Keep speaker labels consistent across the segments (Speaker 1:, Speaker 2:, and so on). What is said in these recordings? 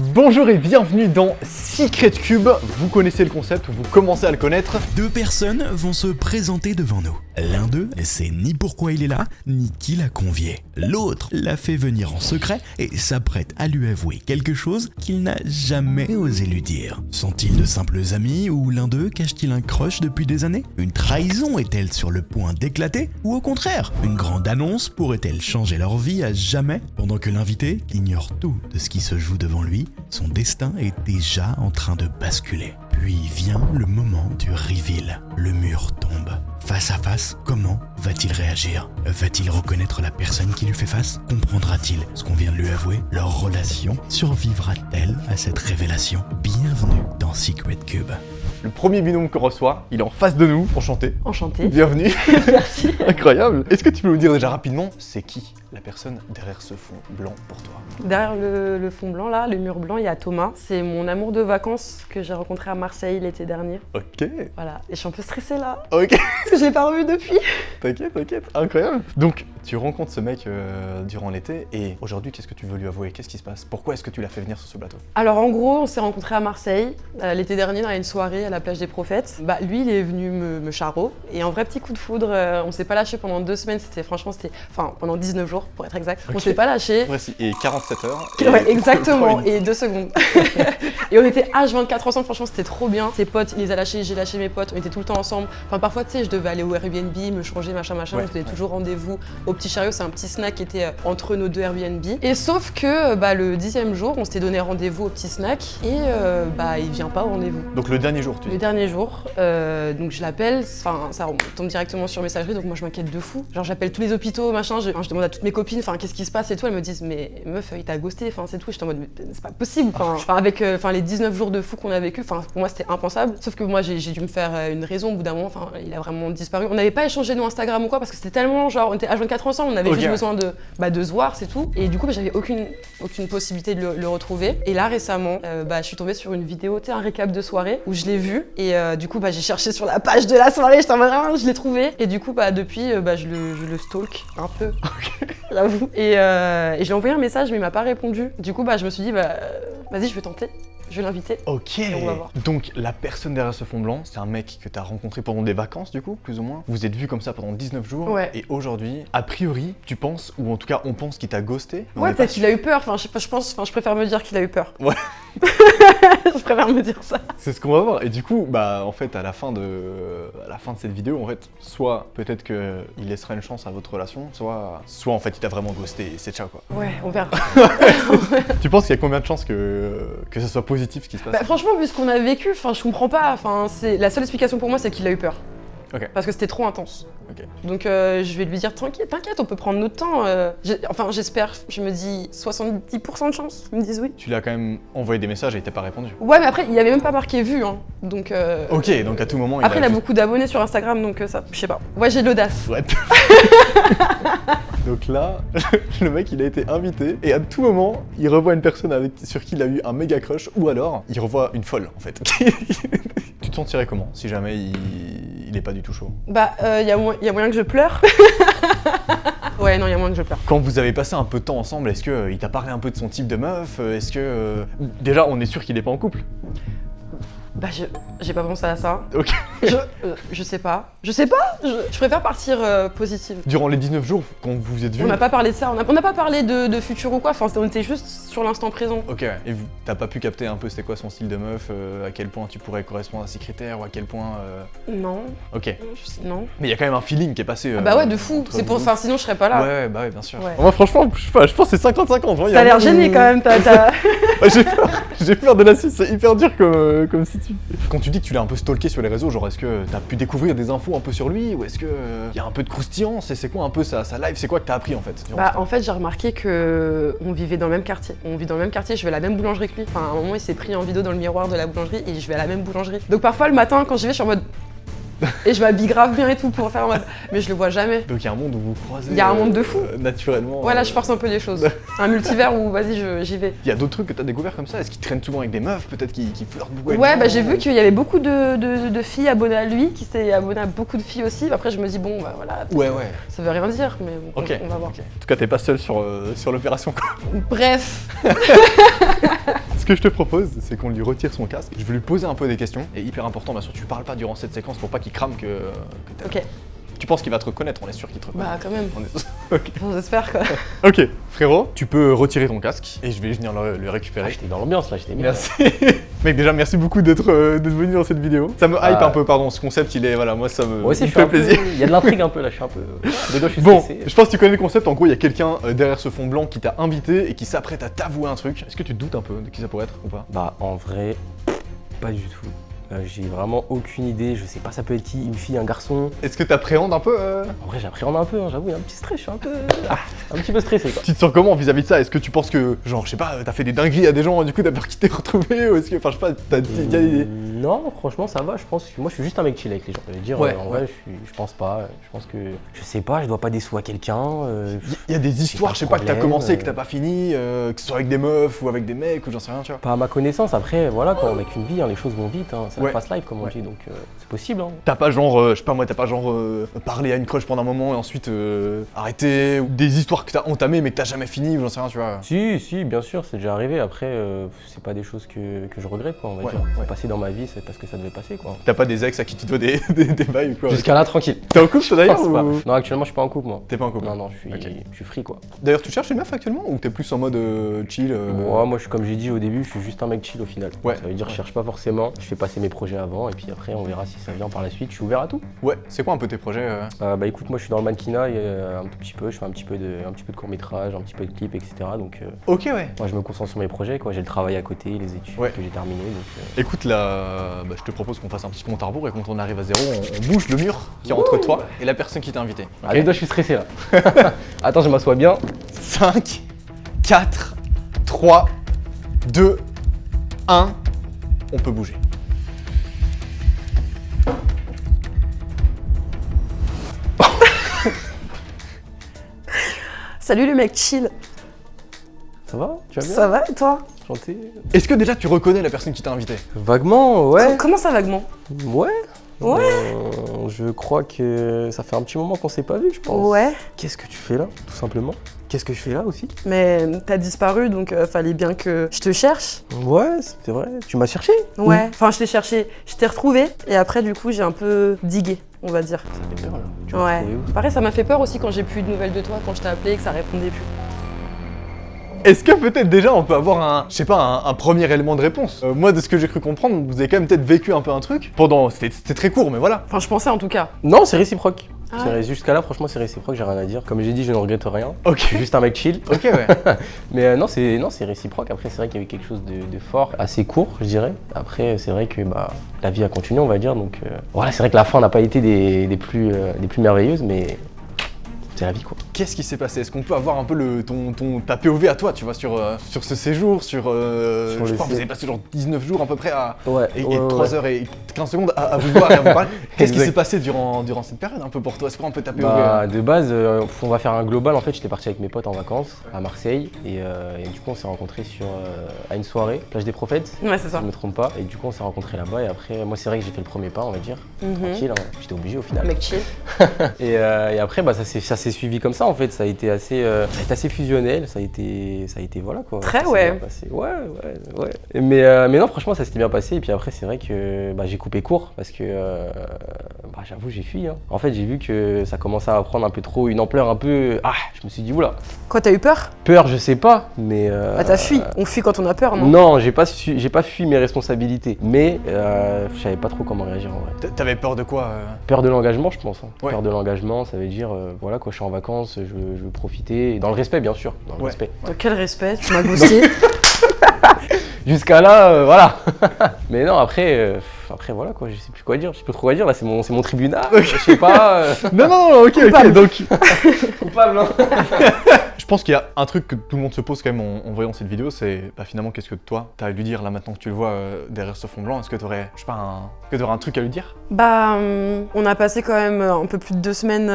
Speaker 1: Bonjour et bienvenue dans Secret Cube. Vous connaissez le concept, vous commencez à le connaître.
Speaker 2: Deux personnes vont se présenter devant nous. L'un d'eux sait ni pourquoi il est là, ni qui l'a convié. L'autre l'a fait venir en secret et s'apprête à lui avouer quelque chose qu'il n'a jamais osé lui dire. Sont-ils de simples amis ou l'un d'eux cache-t-il un crush depuis des années? Une trahison est-elle sur le point d'éclater? Ou au contraire, une grande annonce pourrait-elle changer leur vie à jamais? Pendant que l'invité ignore tout de ce qui se joue devant lui, son destin est déjà en train de basculer. Puis vient le moment du reveal. Le mur tombe. Face à face, comment va-t-il réagir? Va-t-il reconnaître la personne qui lui fait face? Comprendra-t-il ce qu'on vient de lui avouer? Leur relation survivra-t-elle à cette révélation? Bienvenue dans Secret Cube.
Speaker 1: Le premier binôme qu'on reçoit, il est en face de nous. Enchanté.
Speaker 3: Enchanté.
Speaker 1: Bienvenue.
Speaker 3: Merci.
Speaker 1: Incroyable. Est-ce que tu peux nous dire déjà rapidement, c'est qui la personne derrière ce fond blanc pour toi?
Speaker 3: Derrière le fond blanc là, le mur blanc, il y a Thomas. C'est mon amour de vacances que j'ai rencontré à Marseille l'été dernier.
Speaker 1: Ok.
Speaker 3: Voilà. Et je suis un peu stressée là,
Speaker 1: Ok.
Speaker 3: parce que je l'ai pas revu depuis.
Speaker 1: T'inquiète. Incroyable. Donc, tu rencontres ce mec durant l'été et aujourd'hui, qu'est-ce que tu veux lui avouer? Qu'est-ce qui se passe? Pourquoi est-ce que tu l'as fait venir sur ce plateau?
Speaker 3: Alors en gros, on s'est rencontrés à Marseille l'été dernier dans une soirée à la plage des Prophètes. Bah lui, il est venu me charo et en vrai petit coup de foudre, on s'est pas lâché pendant 2 semaines. Enfin pendant 19 jours pour être exact.
Speaker 1: Ok.
Speaker 3: On s'est pas lâché.
Speaker 1: Voici, et 47 heures.
Speaker 3: Ouais, exactement, et 2 secondes. Et on était H24 ensemble, franchement c'était trop bien. Ses potes, il les a lâchés, j'ai lâché mes potes, on était tout le temps ensemble. Enfin parfois tu sais, je devais aller au Airbnb, me changer, machin,
Speaker 1: Ouais,
Speaker 3: on se donnait toujours rendez-vous au Petit Chariot, c'est un petit snack qui était entre nos 2 Airbnb. Et sauf que le 10e jour, on s'était donné rendez-vous au petit snack et il vient pas au rendez-vous.
Speaker 1: Donc le dernier jour, tu
Speaker 3: Le
Speaker 1: dis.
Speaker 3: dernier jour, donc je l'appelle, enfin ça tombe directement sur messagerie, donc moi je m'inquiète de fou. Genre j'appelle tous les hôpitaux, machin, je demande à toutes mes copines, enfin qu'est-ce qui se passe et tout, elles me disent mais meuf il t'a ghosté, enfin c'est tout, j'étais en mode mais c'est pas possible, enfin avec les 19 jours de fou qu'on a vécu, enfin pour moi c'était impensable. Sauf que moi j'ai dû me faire une raison au bout d'un moment, enfin il a vraiment disparu. On n'avait pas échangé nos Instagram ou quoi parce que c'était tellement genre on était H24 ensemble, on avait juste besoin de se voir, c'est tout. Et du coup j'avais aucune possibilité de le retrouver. Et là récemment, je suis tombée sur une vidéo, tu sais un récap de soirée où je l'ai vu et du coup j'ai cherché sur la page de la soirée, j'étais en mode je l'ai trouvé. Et du coup depuis je le stalk un peu, j'avoue. Et je lui ai envoyé un message mais il m'a pas répondu. Du coup je me suis dit vas-y je vais tenter. Je vais l'inviter.
Speaker 1: Ok.
Speaker 3: Et on va voir.
Speaker 1: Donc la personne derrière ce fond blanc, c'est un mec que t'as rencontré pendant des vacances du coup, plus ou moins. Vous êtes vus comme ça pendant 19 jours.
Speaker 3: Ouais.
Speaker 1: Et aujourd'hui, a priori, tu penses, ou en tout cas on pense qu'il t'a ghosté. mais on
Speaker 3: Ouais
Speaker 1: est pas
Speaker 3: peut-être qu'il a eu peur, enfin je préfère me dire qu'il a eu peur.
Speaker 1: Ouais.
Speaker 3: Je préfère me dire ça.
Speaker 1: C'est ce qu'on va voir. Et du coup, en fait, à la fin de cette vidéo, en fait, soit peut-être qu'il laissera une chance à votre relation, soit en fait il t'a vraiment ghosté et c'est ciao quoi.
Speaker 3: Ouais, on verra.
Speaker 1: Tu penses qu'il y a combien de chances que ça soit positif ce qui se passe?
Speaker 3: Franchement, vu ce qu'on a vécu, je comprends pas. La seule explication pour moi, c'est qu'il a eu peur.
Speaker 1: Ok.
Speaker 3: Parce que c'était trop intense.
Speaker 1: Ok.
Speaker 3: Donc je vais lui dire t'inquiète, on peut prendre notre temps. J'espère, je me dis 70% de chance, ils me disent oui.
Speaker 1: Tu lui as quand même envoyé des messages et il t'a pas répondu.
Speaker 3: Ouais, mais après, il avait même pas marqué vu, hein. Donc.
Speaker 1: Ok, donc à tout moment
Speaker 3: Après, il a
Speaker 1: juste-
Speaker 3: beaucoup d'abonnés sur Instagram, donc ça, je sais pas. Ouais, j'ai de l'audace.
Speaker 1: Ouais. Donc là, le mec il a été invité et à tout moment il revoit une personne sur qui il a eu un méga crush ou alors il revoit une folle en fait. Tu te sentirais comment si jamais il est pas du tout chaud?
Speaker 3: Y a moyen que je pleure. Ouais, non, il y a moyen que je pleure.
Speaker 1: Quand vous avez passé un peu de temps ensemble, est-ce que il t'a parlé un peu de son type de meuf? Est-ce que déjà on est sûr qu'il est pas en couple?
Speaker 3: J'ai pas pensé à ça.
Speaker 1: Ok.
Speaker 3: Je sais pas. Je préfère partir positive.
Speaker 1: Durant les 19 jours quand vous vous êtes vus.
Speaker 3: On n'a pas parlé de ça, on n'a pas parlé de futur ou quoi, on était juste sur l'instant présent.
Speaker 1: Ok, et t'as pas pu capter un peu c'était quoi son style de meuf, à quel point tu pourrais correspondre à ses critères ou à quel point.
Speaker 3: Non.
Speaker 1: Ok.
Speaker 3: Non.
Speaker 1: Mais il y a quand même un feeling qui est passé.
Speaker 3: Ouais, de fou.
Speaker 1: entre
Speaker 3: C'est pour
Speaker 1: vous.
Speaker 3: ça, sinon je serais pas là.
Speaker 1: Ouais, bien sûr.
Speaker 3: Ouais.
Speaker 1: Moi, franchement, je sais pas, je pense que c'est 50-50.
Speaker 3: T'as l'air gêné quand même,
Speaker 1: Ouais, j'ai peur de la suite, c'est hyper dur comme situation. Quand tu dis que tu l'as un peu stalké sur les réseaux, genre est-ce que t'as pu découvrir des infos un peu sur lui ou est-ce que y a un peu de croustillant? C'est quoi un peu sa live? C'est quoi que t'as appris en fait?
Speaker 3: En fait, j'ai remarqué que on vivait dans le même quartier. On vit dans le même quartier, je vais à la même boulangerie que lui. Enfin, à un moment, il s'est pris en vidéo dans le miroir de la boulangerie et je vais à la même boulangerie. Donc parfois, le matin, quand j'y vais, je suis en mode. Et je m'habille grave bien et tout pour faire en mode. Mais je le vois jamais.
Speaker 1: Donc il y a un monde où vous croisez.
Speaker 3: Il y a un monde de fou.
Speaker 1: Naturellement.
Speaker 3: Ouais, là, je force un peu les choses. Un multivers où, vas-y, j'y vais.
Speaker 1: Il y a d'autres trucs que t'as découvert comme ça? Est-ce qu'il traîne souvent avec des meufs? Peut-être qu'il flirte beaucoup avec
Speaker 3: Ouais,
Speaker 1: des gens
Speaker 3: j'ai vu qu'il y avait beaucoup de filles abonnées à lui, qui s'étaient abonnées à beaucoup de filles aussi. Après, je me dis, bon, voilà.
Speaker 1: Ouais.
Speaker 3: Ça veut rien dire, mais bon,
Speaker 1: Ok.
Speaker 3: on va voir.
Speaker 1: Ok. En tout cas, t'es pas seul sur l'opération quoi.
Speaker 3: Bref.
Speaker 1: Est-ce que je te propose, c'est qu'on lui retire son casque. Je vais lui poser un peu des questions. Et hyper important, bien sûr, tu parles pas durant cette séquence pour pas qu'il crame que t'as-
Speaker 3: Ok.
Speaker 1: Tu penses qu'il va te reconnaître, on est sûr qu'il te reconnaît.
Speaker 3: Bah quand même.
Speaker 1: On est- Ok.
Speaker 3: Enfin, j'espère quoi.
Speaker 1: Ok, frérot, tu peux retirer ton casque et je vais venir le
Speaker 4: Ah,
Speaker 1: récupérer.
Speaker 4: j'étais dans l'ambiance là, j'étais bien.
Speaker 1: Merci. Mec, déjà, merci beaucoup d'être venu dans cette vidéo. Ça me hype un peu, pardon, ce concept, il est, voilà, moi ça me
Speaker 4: Moi aussi,
Speaker 1: il
Speaker 4: je
Speaker 1: me
Speaker 4: suis
Speaker 1: fait
Speaker 4: un peu-
Speaker 1: plaisir.
Speaker 4: Il y a de l'intrigue un peu là, je suis un peu. De dos, je suis
Speaker 1: Bon,
Speaker 4: stressé.
Speaker 1: je pense que tu connais le concept, en gros, il y a quelqu'un derrière ce fond blanc qui t'a invité et qui s'apprête à t'avouer un truc. Est-ce que tu te doutes un peu de qui ça pourrait être ou pas?
Speaker 4: Bah, en vrai, pas du tout. J'ai vraiment aucune idée, je sais pas ça peut être qui, une fille, un garçon.
Speaker 1: Est-ce que t'appréhendes un peu
Speaker 4: En vrai j'appréhende un peu, hein, j'avoue, il y a un petit stress, je suis un peu. Un petit peu stressé quoi.
Speaker 1: Tu te sens comment vis-à-vis de ça? Est-ce que tu penses que, genre, je sais pas, t'as fait des dingueries à des gens et du coup t'as peur qu'ils t'aient retrouvé? Ou est-ce que, enfin, je sais pas, il y a des...
Speaker 4: Non, franchement ça va, je pense que moi je suis juste un mec chill avec les gens. Je veux dire,
Speaker 1: Ouais,
Speaker 4: en vrai je pense pas, je pense que. Je sais pas, je dois pas décevoir quelqu'un.
Speaker 1: Il y a des histoires,
Speaker 4: pas
Speaker 1: je
Speaker 4: de
Speaker 1: sais pas, que t'as
Speaker 4: problème,
Speaker 1: commencé et que t'as pas fini, que ce soit avec des meufs ou avec des mecs ou j'en sais rien, tu vois.
Speaker 4: Pas à ma connaissance, après voilà, quand on a qu'une vie, hein, les choses vont vite, hein, c'est
Speaker 1: Ouais.
Speaker 4: la fast life comme on
Speaker 1: Ouais.
Speaker 4: dit, donc c'est possible. Hein.
Speaker 1: T'as pas genre, je sais pas moi, t'as pas genre parlé à une crush pendant un moment et ensuite arrêté, ou des histoires que t'as entamées mais que t'as jamais fini ou j'en sais rien, tu vois.
Speaker 4: Si, bien sûr, c'est déjà arrivé. Après, c'est pas des choses que je regrette, quoi, on va
Speaker 1: Ouais,
Speaker 4: dire.
Speaker 1: ouais.
Speaker 4: C'est passé dans ma vie, c'est parce que ça devait passer, quoi.
Speaker 1: T'as pas des ex à qui tu dois des bails ou quoi?
Speaker 4: Jusqu'à là, tranquille.
Speaker 1: T'es en couple toi d'ailleurs
Speaker 4: Pense pas.
Speaker 1: ou...
Speaker 4: Non, actuellement, je suis pas en couple, moi.
Speaker 1: T'es pas en couple?
Speaker 4: Non, non,
Speaker 1: Ok.
Speaker 4: je suis free, quoi.
Speaker 1: D'ailleurs, tu cherches une meuf actuellement ou t'es plus en mode chill
Speaker 4: Moi, je suis comme j'ai dit au début, je suis juste un mec chill au final.
Speaker 1: Ouais.
Speaker 4: Ça veut dire que je cherche pas forcément. Je fais passer mes projets avant et puis après, on verra si ça vient par la suite. Je suis ouvert à tout.
Speaker 1: Ouais, c'est quoi un peu tes projets
Speaker 4: Bah écoute, moi, je suis dans le mannequinat et, un tout petit peu. Je fais un petit peu de court-métrage, un petit peu de clip, etc. Donc,
Speaker 1: Ok, ouais.
Speaker 4: moi, je me concentre sur mes projets, quoi. J'ai le travail à côté, les études
Speaker 1: Ouais.
Speaker 4: que j'ai terminées. Donc,
Speaker 1: Écoute, là, je te propose qu'on fasse un petit compte à rebours et quand on arrive à zéro, on bouge le mur qui est entre toi et la personne qui t'a invité. Ok.
Speaker 4: Allez, je suis stressé là. Attends, je m'assois bien.
Speaker 1: 5, 4, 3, 2, 1, on peut bouger.
Speaker 3: Salut le mec chill.
Speaker 4: Ça va? Tu vas bien?
Speaker 3: Ça va et toi?
Speaker 4: Chanter?
Speaker 1: Est-ce que déjà tu reconnais la personne qui t'a invité?
Speaker 4: Vaguement, ouais.
Speaker 3: Comment ça vaguement?
Speaker 4: Ouais.
Speaker 3: Ouais.
Speaker 4: Je crois que ça fait un petit moment qu'on s'est pas vu, je pense.
Speaker 3: Ouais.
Speaker 4: Qu'est-ce que tu fais là, tout simplement? Qu'est-ce que je fais là aussi?
Speaker 3: Mais t'as disparu donc fallait bien que je te cherche.
Speaker 4: Ouais, c'est vrai. Tu m'as cherché?
Speaker 3: Ouais. Enfin je t'ai cherché, je t'ai retrouvé et après du coup j'ai un peu digué, on va dire.
Speaker 4: Ça fait peur là. Tu m'as
Speaker 3: Ouais.
Speaker 4: trouvé où?
Speaker 3: Pareil ça m'a fait peur aussi quand j'ai plus de nouvelles de toi, quand je t'ai appelé et que ça répondait plus.
Speaker 1: Est-ce que peut-être déjà on peut avoir un, je sais pas, un premier élément de réponse? Moi de ce que j'ai cru comprendre, vous avez quand même peut-être vécu un peu un truc pendant, c'était très court mais voilà.
Speaker 3: Enfin je pensais en tout cas.
Speaker 4: Non, c'est réciproque.
Speaker 3: Ah
Speaker 4: C'est
Speaker 3: ouais.
Speaker 4: Jusqu'à là, franchement, c'est réciproque, j'ai rien à dire. Comme j'ai dit, je ne regrette rien.
Speaker 1: Ok.
Speaker 4: Je suis juste un mec chill.
Speaker 1: Ok ouais.
Speaker 4: Mais non, c'est réciproque. Après, c'est vrai qu'il y a eu quelque chose de fort, assez court, je dirais. Après, c'est vrai que bah, la vie a continué, on va dire. Donc voilà, c'est vrai que la fin n'a pas été des plus merveilleuses, mais c'est la vie, quoi.
Speaker 1: Qu'est-ce qui s'est passé? Est-ce qu'on peut avoir un peu ta POV à toi, tu vois, sur ce séjour, je sais
Speaker 4: le
Speaker 1: pas, vous avez passé genre 19 jours à peu près à,
Speaker 4: Ouais,
Speaker 1: et,
Speaker 4: ouais,
Speaker 1: 3
Speaker 4: ouais.
Speaker 1: heures et 15 secondes à vous voir et à vous parler. Qu'est-ce qui
Speaker 4: Exact.
Speaker 1: s'est passé durant cette période un peu pour toi? Est-ce qu'on peut ta POV
Speaker 4: Bah, de base, on va faire un global. En fait, j'étais parti avec mes potes en vacances à Marseille et du coup, on s'est rencontrés à une soirée, plage des Prophètes.
Speaker 3: Ouais c'est
Speaker 4: Si
Speaker 3: ça.
Speaker 4: je me trompe pas. Et du coup, on s'est rencontrés là-bas. Et après, moi, c'est vrai que j'ai fait le premier pas, on va dire.
Speaker 3: Mhm.
Speaker 4: Tranquille, hein. J'étais obligé au final.
Speaker 3: Mec chill.
Speaker 4: Et après, bah, ça s'est suivi comme ça en fait. Ça a été assez fusionnel. Ça a été voilà quoi.
Speaker 3: Très,
Speaker 4: Ça s'est
Speaker 3: ouais.
Speaker 4: bien passé. Ouais. Mais non, franchement, ça s'était bien passé. Et puis après, c'est vrai que bah, j'ai coupé court parce que bah, j'avoue, j'ai fui. Hein. En fait, j'ai vu que ça commençait à prendre un peu trop une ampleur un peu. Ah, je me suis dit oula.
Speaker 3: Quoi t'as eu peur?
Speaker 4: Peur, je sais pas, mais.
Speaker 3: Bah t'as fui. On fuit quand on a peur non?
Speaker 4: Non, j'ai pas fui mes responsabilités. Mais je savais pas trop comment réagir en vrai.
Speaker 1: T'avais peur de quoi
Speaker 4: Peur de l'engagement, je pense. Hein.
Speaker 1: Ouais.
Speaker 4: Peur de l'engagement, ça veut dire, voilà, quoi, je suis en vacances, je veux profiter, et dans le respect, bien sûr, dans le
Speaker 1: Ouais.
Speaker 4: respect.
Speaker 3: Dans quel respect? Tu m'as ghosté.
Speaker 4: Jusqu'à là, voilà. Mais non, après, voilà, quoi, je sais plus quoi dire, je sais plus trop quoi dire, là, c'est mon tribunal,
Speaker 1: Ok.
Speaker 4: je sais pas.
Speaker 1: Non, ok, donc
Speaker 4: Coupable, hein.
Speaker 1: je pense qu'il y a un truc que tout le monde se pose quand même en voyant cette vidéo, c'est bah, finalement qu'est-ce que toi t'as à lui dire là maintenant que tu le vois derrière ce fond blanc? Est-ce que t'aurais, je sais pas, un truc à lui dire?
Speaker 3: Bah, on a passé quand même un peu plus de 2 semaines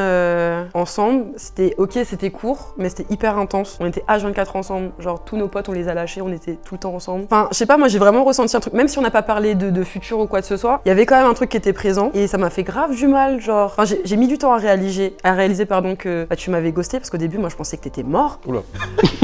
Speaker 3: ensemble. C'était ok, c'était court, mais c'était hyper intense. On était H24 ensemble, genre tous nos potes on les a lâchés, on était tout le temps ensemble. Enfin, je sais pas, moi j'ai vraiment ressenti un truc, même si on n'a pas parlé de futur ou quoi que ce soit, il y avait quand même un truc qui était présent et ça m'a fait grave du mal, genre. Enfin, j'ai mis du temps à réaliser pardon, que bah, tu m'avais ghosté parce qu'au début moi je pensais que t'étais mort. mort.
Speaker 4: Oula.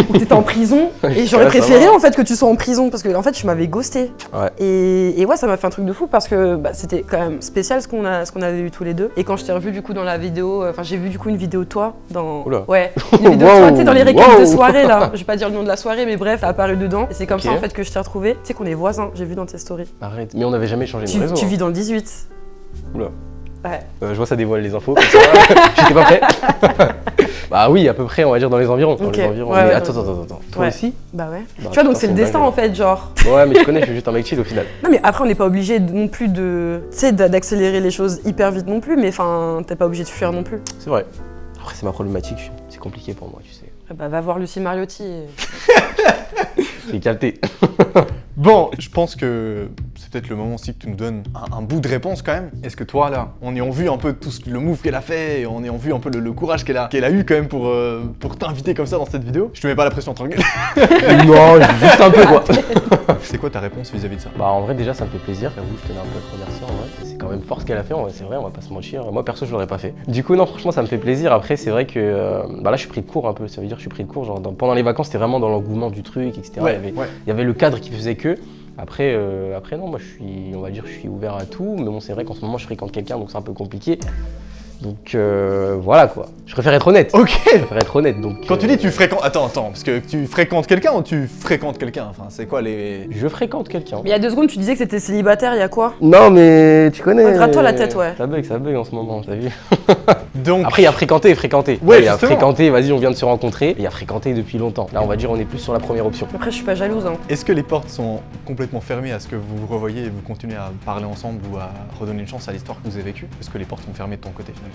Speaker 3: Ou t'étais en prison. Et j'aurais
Speaker 4: Ouais, ça
Speaker 3: préféré
Speaker 4: va.
Speaker 3: en fait que tu sois en prison parce que en fait tu m'avais ghosté.
Speaker 4: Ouais.
Speaker 3: Et ouais, ça m'a fait un truc de fou parce que bah, c'était quand même spécial ce qu'on avait eu tous les deux. Et quand je t'ai revu du coup dans la vidéo, enfin j'ai vu du coup une vidéo de toi dans.
Speaker 4: Oula.
Speaker 3: Ouais. Une vidéo de
Speaker 4: Wow.
Speaker 3: toi, tu sais, dans les récaps de
Speaker 4: Wow.
Speaker 3: soirée là. Je vais pas dire le nom de la soirée, mais bref, t'as apparu dedans. Et c'est comme
Speaker 4: Ok.
Speaker 3: ça en fait que je t'ai retrouvé. Tu sais qu'on est voisins, j'ai vu dans tes stories.
Speaker 4: Arrête. Mais on n'avait jamais changé de
Speaker 3: Tu
Speaker 4: réseau.
Speaker 3: vis
Speaker 4: hein.
Speaker 3: dans le 18.
Speaker 4: Oula.
Speaker 3: Ouais.
Speaker 4: Je vois ça dévoile les infos. Comme ça. J'étais pas prêt. Bah oui, à peu près, on va dire dans les environs. Dans
Speaker 3: Ok.
Speaker 4: les environs.
Speaker 3: Ouais,
Speaker 4: mais
Speaker 3: ouais,
Speaker 4: attends. Toi
Speaker 3: Ouais.
Speaker 4: aussi?
Speaker 3: Bah ouais.
Speaker 4: Bah,
Speaker 3: Tu vois, donc
Speaker 4: putain,
Speaker 3: c'est le
Speaker 4: c'est
Speaker 3: destin
Speaker 4: dingue.
Speaker 3: en fait, genre.
Speaker 4: Ouais, mais tu connais, je suis juste un mec chill au final.
Speaker 3: Non mais après on n'est pas obligé non plus de, tu sais, d'accélérer les choses hyper vite non plus, mais enfin t'es pas obligé de fuir non plus.
Speaker 4: C'est vrai. Après, c'est ma problématique. C'est compliqué pour moi, tu sais.
Speaker 3: Bah va voir Lucie Mariotti.
Speaker 4: J'ai capté.
Speaker 1: Bon, je pense que c'est peut-être le moment aussi que tu nous donnes un bout de réponse quand même. Est-ce que toi là, en ayant vu un peu tout le move qu'elle a fait, et en ayant vu un peu le courage qu'elle a eu quand même pour t'inviter comme ça dans cette vidéo, je te mets pas la pression tranquille.
Speaker 4: Non, juste un peu quoi.
Speaker 1: C'est quoi ta réponse vis-à-vis de ça?
Speaker 4: Bah en vrai déjà ça me fait plaisir, j'avoue je tenais un peu à te remercier en vrai. C'est quand même fort ce qu'elle a fait, en vrai, c'est vrai, on va pas se mentir. Moi perso je l'aurais pas fait. Du coup non franchement ça me fait plaisir, après c'est vrai que bah là je suis pris de court un peu, ça veut dire que je suis pris de court, genre pendant les vacances c'était vraiment dans l'engouement du truc, etc. Il y avait le cadre qui faisait que. Après non, moi je suis, on va dire, je suis ouvert à tout, mais bon c'est vrai qu'en ce moment je fréquente quelqu'un donc c'est un peu compliqué. Donc voilà quoi. Je préfère être honnête.
Speaker 1: Ok.
Speaker 4: Je préfère être honnête donc.
Speaker 1: Quand tu dis tu fréquentes... Attends, parce que tu fréquentes quelqu'un ou tu fréquentes quelqu'un? Enfin, c'est quoi les...
Speaker 4: Je fréquente quelqu'un.
Speaker 3: Mais il y a 2 secondes tu disais que t'étais célibataire, il y a quoi?
Speaker 4: Non mais tu connais.
Speaker 3: Ouais, gratte-toi la tête, ouais.
Speaker 4: Ça bug en ce moment, t'as vu.
Speaker 1: Donc...
Speaker 4: Après il y a fréquenter et fréquenter.
Speaker 1: Ouais,
Speaker 4: Il y a
Speaker 1: justement.
Speaker 4: fréquenter, vas-y on vient de se rencontrer. Il y a fréquenter depuis longtemps. Là on va dire on est plus sur la première option.
Speaker 3: Après je suis pas jalouse hein.
Speaker 1: Est-ce que les portes sont complètement fermées à ce que vous vous revoyez et vous continuez à parler ensemble ou à redonner une chance à l'histoire que vous avez vécue? Est-ce que les portes sont fermées de ton côté finalement?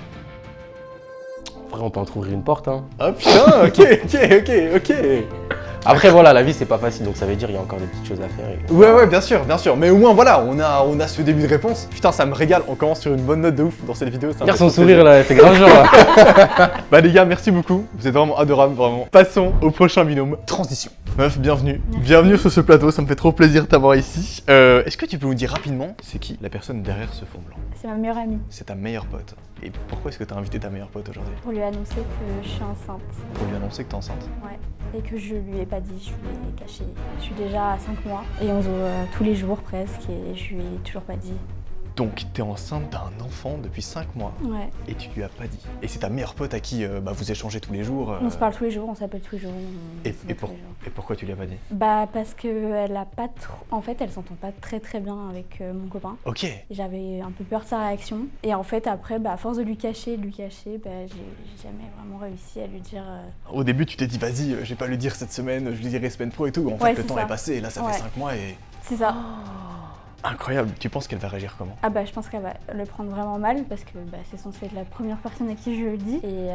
Speaker 4: Après on peut entrouvrir une porte hein.
Speaker 1: Oh putain, ok.
Speaker 4: Après voilà, la vie c'est pas facile donc ça veut dire il y a encore des petites choses à faire. Et...
Speaker 1: Ouais, bien sûr. Mais au moins voilà, on a ce début de réponse. Putain, ça me régale. On commence sur une bonne note de ouf dans cette vidéo. ça me
Speaker 4: Regarde
Speaker 1: fait
Speaker 4: son
Speaker 1: trop
Speaker 4: sourire
Speaker 1: plaisir.
Speaker 4: là, elle fait grave genre là.
Speaker 1: Bah les gars, merci beaucoup. Vous êtes vraiment adorables, vraiment. Passons au prochain binôme. Transition. Meuf, bienvenue. Bienvenue sur ce plateau, ça me fait trop plaisir de t'avoir ici. Est-ce que tu peux nous dire rapidement, c'est qui la personne derrière ce fond blanc?
Speaker 5: C'est ma meilleure amie,
Speaker 1: C'est ta meilleure pote. Et pourquoi est-ce que t'as invité ta meilleure pote aujourd'hui?
Speaker 5: pour lui annoncer que je suis enceinte.
Speaker 1: Pour lui annoncer que t'es enceinte.
Speaker 5: Ouais. Et que je lui ai pas dit, je lui ai caché. Je suis déjà à 5 mois et on se voit tous les jours presque et je lui ai toujours pas dit.
Speaker 1: Donc t'es enceinte d'un enfant depuis 5 mois
Speaker 5: Ouais.
Speaker 1: et tu lui as pas dit. Et c'est ta meilleure pote à qui vous échangez tous les jours.
Speaker 5: On se parle tous les jours, on s'appelle tous les jours. on
Speaker 1: Et,
Speaker 5: se
Speaker 1: et
Speaker 5: voit tous les jours.
Speaker 1: pourquoi tu lui as pas dit?
Speaker 5: Bah parce que elle a pas trop. En fait, elle s'entend pas très bien avec mon copain.
Speaker 1: Ok.
Speaker 5: J'avais un peu peur de sa réaction. Et en fait, après, bah, à force de lui cacher, bah, j'ai jamais vraiment réussi à lui dire.
Speaker 1: Au début tu t'es dit vas-y, je vais pas lui dire cette semaine, je lui dirai semaine pro et tout. En fait
Speaker 5: Ouais,
Speaker 1: le
Speaker 5: c'est
Speaker 1: temps
Speaker 5: ça.
Speaker 1: est passé et là ça
Speaker 5: Ouais.
Speaker 1: fait 5 mois et...
Speaker 5: C'est ça.
Speaker 1: Incroyable. Tu penses qu'elle va réagir comment?
Speaker 5: Ah bah je pense qu'elle va le prendre vraiment mal parce que bah, c'est censé être la première personne à qui je le dis et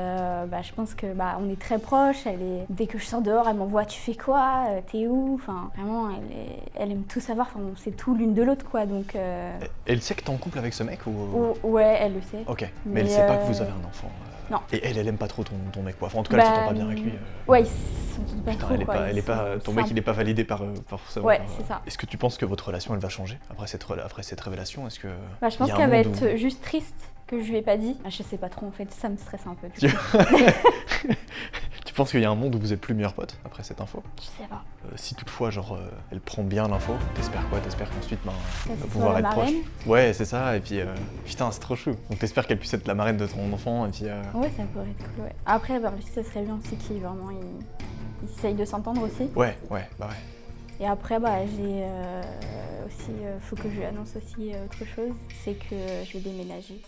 Speaker 5: bah, je pense que bah, on est très proches, dès que je sors dehors elle m'envoie tu fais quoi, t'es où, enfin vraiment elle aime tout savoir, enfin, on sait tout l'une de l'autre quoi donc
Speaker 1: Elle sait que t'es en couple avec ce mec ou...
Speaker 5: ouais elle le sait.
Speaker 1: Ok, mais elle
Speaker 5: Mais,
Speaker 1: sait pas que vous avez un enfant.
Speaker 5: non.
Speaker 1: Et elle aime pas trop ton mec quoi. Enfin en tout cas elle s'entend pas bien avec lui.
Speaker 5: Ouais ils s'entendent pas
Speaker 1: Putain,
Speaker 5: trop quoi.
Speaker 1: ton mec il est pas validé par forcément.
Speaker 5: Ouais, c'est ça.
Speaker 1: Est-ce que tu penses que votre relation elle va changer après cette révélation? Est-ce que
Speaker 5: Bah, je pense
Speaker 1: y a un
Speaker 5: qu'elle va
Speaker 1: monde
Speaker 5: être juste triste que je lui ai pas dit. Ah, je sais pas trop en fait, ça me stresse un peu du
Speaker 1: Tu-
Speaker 5: coup.
Speaker 1: tu penses qu'il y a un monde où vous êtes plus meilleurs potes après cette info?
Speaker 5: Je sais pas.
Speaker 1: Si toutefois genre elle prend bien l'info, t'espères quoi? T'espères qu'ensuite
Speaker 5: Qu'elle soit
Speaker 1: pouvoir
Speaker 5: la
Speaker 1: être proche?
Speaker 5: marraine.
Speaker 1: Ouais c'est ça et puis putain c'est trop chou. Donc t'espères qu'elle puisse être la marraine de ton enfant et puis
Speaker 5: Ouais, ça pourrait être cool, ouais. Après, bah, ça serait bien aussi qu'il vraiment il essaye de s'entendre aussi.
Speaker 1: ouais bah ouais.
Speaker 5: Et après, bah, j'ai aussi, faut que je lui annonce aussi autre chose, c'est que je vais déménager.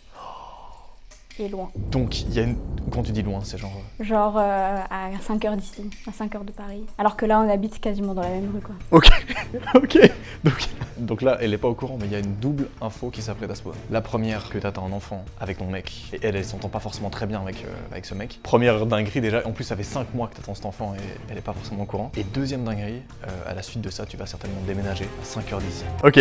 Speaker 5: Et loin.
Speaker 1: Donc il y a une... Quand tu dis loin c'est genre...
Speaker 5: Genre à 5 heures d'ici, à 5 heures de Paris. Alors que là, on habite quasiment dans la même rue, quoi.
Speaker 1: Ok. Donc là, elle est pas au courant, mais il y a une double info qui s'apprête à se poser. La première, que t'as un enfant avec ton mec, et elle s'entend pas forcément très bien avec ce mec. Première dinguerie déjà, en plus ça fait 5 mois que t'attends cet enfant et elle est pas forcément au courant. Et deuxième dinguerie, à la suite de ça, tu vas certainement déménager à 5 heures d'ici. Ok,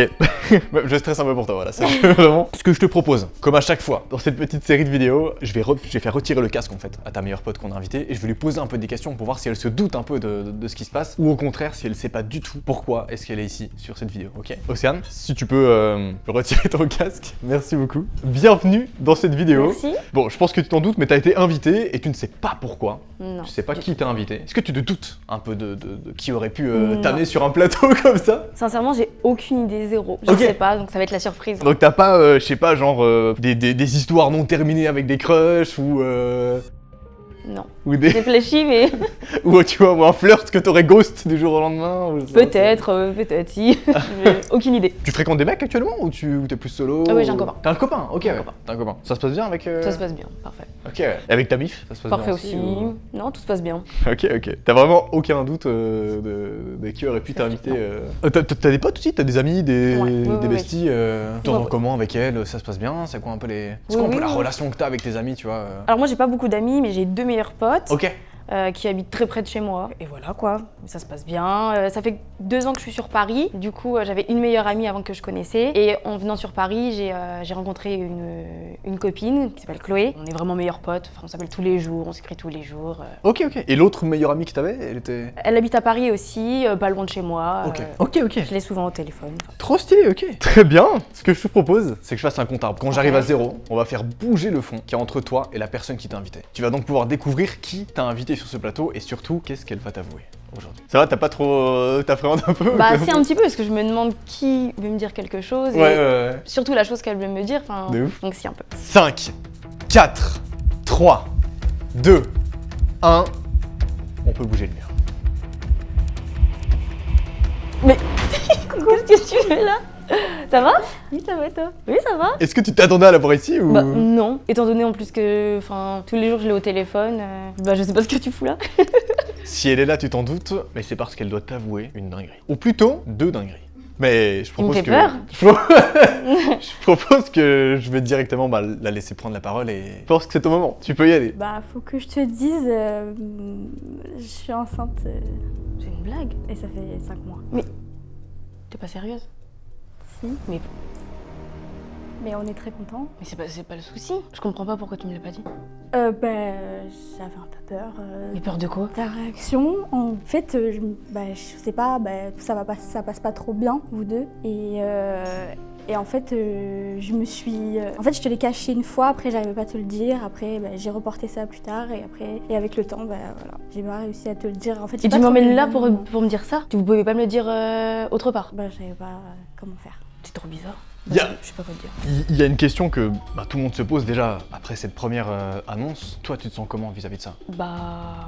Speaker 1: je stresse un peu pour toi, voilà, c'est vraiment ce que je te propose. Comme à chaque fois, dans cette petite série de vidéos, je vais faire retirer le casque en fait à ta meilleure pote qu'on a invitée et je vais lui poser un peu des questions pour voir si elle se doute un peu de ce qui se passe ou au contraire si elle sait pas du tout pourquoi est-ce qu'elle est ici sur cette vidéo, ok? Océane, si tu peux retirer ton casque, merci beaucoup. Bienvenue dans cette vidéo.
Speaker 6: Merci.
Speaker 1: Bon, je pense que tu t'en doutes, mais t'as été invité et tu ne sais pas pourquoi.
Speaker 6: Non.
Speaker 1: Tu sais pas qui t'a invité. Est-ce que tu te doutes un peu de qui aurait pu
Speaker 6: Non.
Speaker 1: t'amener sur un plateau comme ça?
Speaker 6: Sincèrement, j'ai aucune idée, zéro. Je
Speaker 1: Ok.
Speaker 6: sais pas, donc ça va être la surprise.
Speaker 1: Donc t'as pas, je sais pas, genre des histoires non terminées avec des crushs
Speaker 6: Non.
Speaker 1: ou des
Speaker 6: Réfléchis, mais
Speaker 1: ou tu vois, ou un flirt que t'aurais ghost du jour au lendemain ou je sais pas,
Speaker 6: peut-être, si. J'ai aucune idée.
Speaker 1: Tu fréquentes des mecs actuellement ou t'es plus solo?
Speaker 6: Ah oui, j'ai un
Speaker 1: ou-
Speaker 6: copain.
Speaker 1: T'as un copain, ok,
Speaker 6: J'ai un
Speaker 1: ouais.
Speaker 6: copain.
Speaker 1: T'as un copain. Ça se passe bien avec.
Speaker 6: Ça se passe bien, parfait.
Speaker 1: Ok, ouais. Et avec ta bif, ça se passe
Speaker 6: Parfait
Speaker 1: bien
Speaker 6: aussi.
Speaker 1: ou-
Speaker 6: Non, tout se passe bien.
Speaker 1: Ok, ok. T'as vraiment aucun doute de qui aurait pu t'inviter. T'as des potes aussi? T'as des amis, des
Speaker 6: Ouais,
Speaker 1: besties? T'entends
Speaker 6: Ouais.
Speaker 1: comment avec elles? Ça se passe bien? C'est quoi un peu les. C'est
Speaker 6: Oui,
Speaker 1: quoi un peu
Speaker 6: oui,
Speaker 1: la
Speaker 6: oui.
Speaker 1: relation que t'as avec tes amis, tu vois?
Speaker 6: Alors moi, j'ai pas beaucoup d'amis, mais j'ai 2 meilleurs potes.
Speaker 1: Ok.
Speaker 6: Qui habitent très près de chez moi. Et voilà quoi, ça se passe bien. Ça fait 2 ans que je suis sur Paris. Du coup, j'avais une meilleure amie avant que je connaissais. Et en venant sur Paris, j'ai rencontré une copine qui s'appelle Chloé. On est vraiment meilleurs potes. Enfin, on s'appelle tous les jours, on s'écrit tous les jours.
Speaker 1: Ok, ok. Et l'autre meilleure amie que t'avais, elle était.
Speaker 6: Elle habite à Paris aussi, pas loin de chez moi.
Speaker 1: Ok. Ok, ok.
Speaker 6: Je l'ai souvent au téléphone. Enfin,
Speaker 1: Trop stylé, ok. Très bien. Ce que je te propose, c'est que je fasse un compte à rebours. Quand j'arrive à 0, on va faire bouger le fond qui est entre toi et la personne qui t'a invité. Tu vas donc pouvoir découvrir qui t'a invité sur ce plateau et surtout qu'est-ce qu'elle va t'avouer aujourd'hui. Ça va, t'as pas trop. T'appréhendes un peu?
Speaker 6: Bah, si un petit peu, parce que je me demande qui veut me dire quelque chose.
Speaker 1: Ouais,
Speaker 6: Et
Speaker 1: ouais.
Speaker 6: surtout la chose qu'elle veut me dire. Enfin,
Speaker 1: De ouf.
Speaker 6: donc si un peu.
Speaker 1: 5, 4, 3, 2, 1. On peut bouger le mur.
Speaker 6: Qu'est-ce que tu fais là? Ça va? Oui, ça va et toi? Oui, ça va.
Speaker 1: Est-ce que tu t'attendais à la voir ici ou.
Speaker 6: Bah non, étant donné en plus que tous les jours je l'ai au téléphone, bah je sais pas ce que tu fous là.
Speaker 1: Si elle est là, tu t'en doutes, mais c'est parce qu'elle doit t'avouer une dinguerie. Ou plutôt, 2 dingueries. Mais je propose
Speaker 6: fait
Speaker 1: que.
Speaker 6: peur.
Speaker 1: Je propose que je vais directement la laisser prendre la parole et je pense que c'est ton moment. Tu peux y aller.
Speaker 5: Bah, faut que je te dise, je suis enceinte
Speaker 6: C'est une blague.
Speaker 5: et ça fait 5 mois.
Speaker 6: T'es pas sérieuse?
Speaker 5: Si,
Speaker 6: Mais
Speaker 5: mais on est très contents.
Speaker 6: c'est pas le souci. Je comprends pas pourquoi tu me l'as pas dit.
Speaker 5: Bah, j'avais un peu peur.
Speaker 6: Mais peur de quoi?
Speaker 5: Ta réaction, en fait, je sais pas, ça passe pas trop bien, vous deux. Et en fait, je me suis. En fait, je te l'ai caché une fois, après, j'arrivais pas à te le dire. Après, j'ai reporté ça plus tard. Et avec le temps, voilà, j'ai pas réussi à te le dire. En fait, j'ai
Speaker 6: Et
Speaker 5: pas
Speaker 6: tu
Speaker 5: trouvé
Speaker 6: m'emmènes
Speaker 5: le
Speaker 6: là
Speaker 5: bon
Speaker 6: pour
Speaker 5: moment.
Speaker 6: me dire ça? Vous pouvez pas me le dire autre part?
Speaker 5: Bah, je savais pas comment faire.
Speaker 6: C'est trop bizarre.
Speaker 1: Y a-
Speaker 6: Je sais pas quoi te dire.
Speaker 1: Il y a une question que tout le monde se pose déjà après cette première annonce. Toi, tu te sens comment vis-à-vis de ça?
Speaker 6: Bah.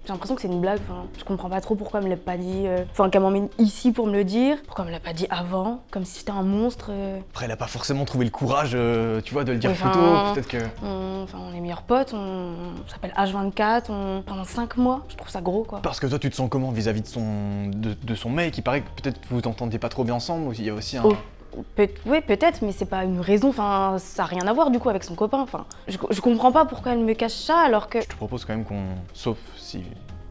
Speaker 6: J'ai l'impression que c'est une blague, enfin, je comprends pas trop pourquoi elle me l'a pas dit, enfin qu'elle m'emmène ici pour me le dire, pourquoi elle me l'a pas dit avant, comme si j'étais un monstre.
Speaker 1: Après, elle a pas forcément trouvé le courage, tu vois, de le dire
Speaker 6: Oui,
Speaker 1: plus tôt.
Speaker 6: enfin,
Speaker 1: Peut-être que.
Speaker 6: On est meilleurs potes, on s'appelle H24, pendant 5 mois, je trouve ça gros quoi.
Speaker 1: Parce que toi, tu te sens comment vis-à-vis de son mec? Il paraît que peut-être vous entendiez pas trop bien ensemble. Ou il y a aussi un.
Speaker 6: Oh. Oui, peut-être, mais c'est pas une raison, enfin, ça a rien à voir du coup avec son copain, enfin. Je comprends pas pourquoi elle me cache ça alors que.
Speaker 1: Je te propose quand même qu'on. Sauf si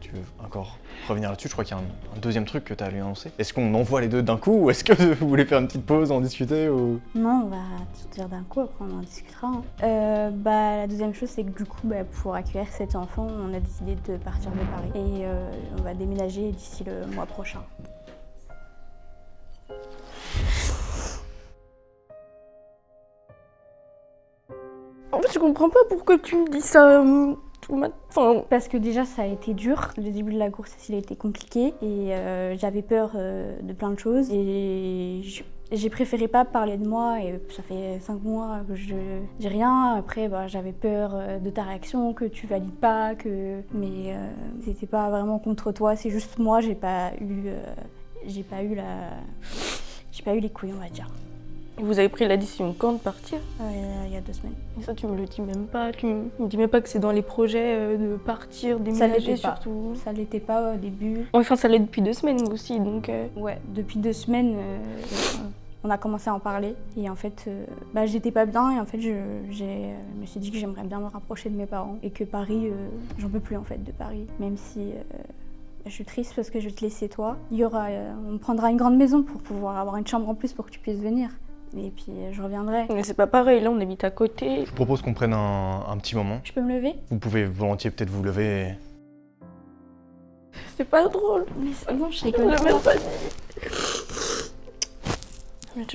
Speaker 1: tu veux encore revenir là-dessus, je crois qu'il y a un deuxième truc que tu as à lui annoncer. Est-ce qu'on envoie les deux d'un coup ou est-ce que vous voulez faire une petite pause, en discuter ou...
Speaker 5: Non, on va tout dire d'un coup, après on en discutera. Hein. La deuxième chose, c'est que du coup, pour accueillir cet enfant, on a décidé de partir de Paris. Et on va déménager d'ici le mois prochain.
Speaker 6: En fait, je comprends pas pourquoi tu me dis ça. Enfin,
Speaker 5: Parce que déjà, ça a été dur. Le début de la grossesse, il a été compliqué. Et j'avais peur de plein de choses. Et j'ai préféré pas parler de moi. Et ça fait 5 mois que je dis rien. Après, j'avais peur de ta réaction, que tu valides pas. Mais c'était pas vraiment contre toi. C'est juste moi, j'ai pas eu les couilles, on va dire.
Speaker 6: vous avez pris la décision quand de partir?
Speaker 5: Il y a 2 semaines.
Speaker 6: Et ça, tu me le dis même pas. Tu me dis même pas que c'est dans les projets de partir,
Speaker 5: Ça
Speaker 6: déménager
Speaker 5: l'était pas.
Speaker 6: surtout.
Speaker 5: Ça l'était pas au début.
Speaker 6: Ouais, enfin, ça l'est depuis 2 semaines moi aussi, donc.
Speaker 5: Ouais, depuis 2 semaines, on a commencé à en parler. Et en fait, j'étais pas bien. Et en fait, je me suis dit que j'aimerais bien me rapprocher de mes parents. Et que Paris, j'en peux plus en fait de Paris. Même si je suis triste parce que je vais te laisser toi. On prendra une grande maison pour pouvoir avoir une chambre en plus pour que tu puisses venir. Et puis je reviendrai.
Speaker 6: Mais c'est pas pareil, là on habite à côté.
Speaker 1: Je vous propose qu'on prenne un petit moment.
Speaker 5: Je peux me lever?
Speaker 1: Vous pouvez volontiers peut-être vous lever et...
Speaker 6: C'est pas drôle.
Speaker 5: Mais c'est bon, je
Speaker 6: Je
Speaker 5: rigole
Speaker 6: l'ai
Speaker 5: pas.
Speaker 6: même pas dit.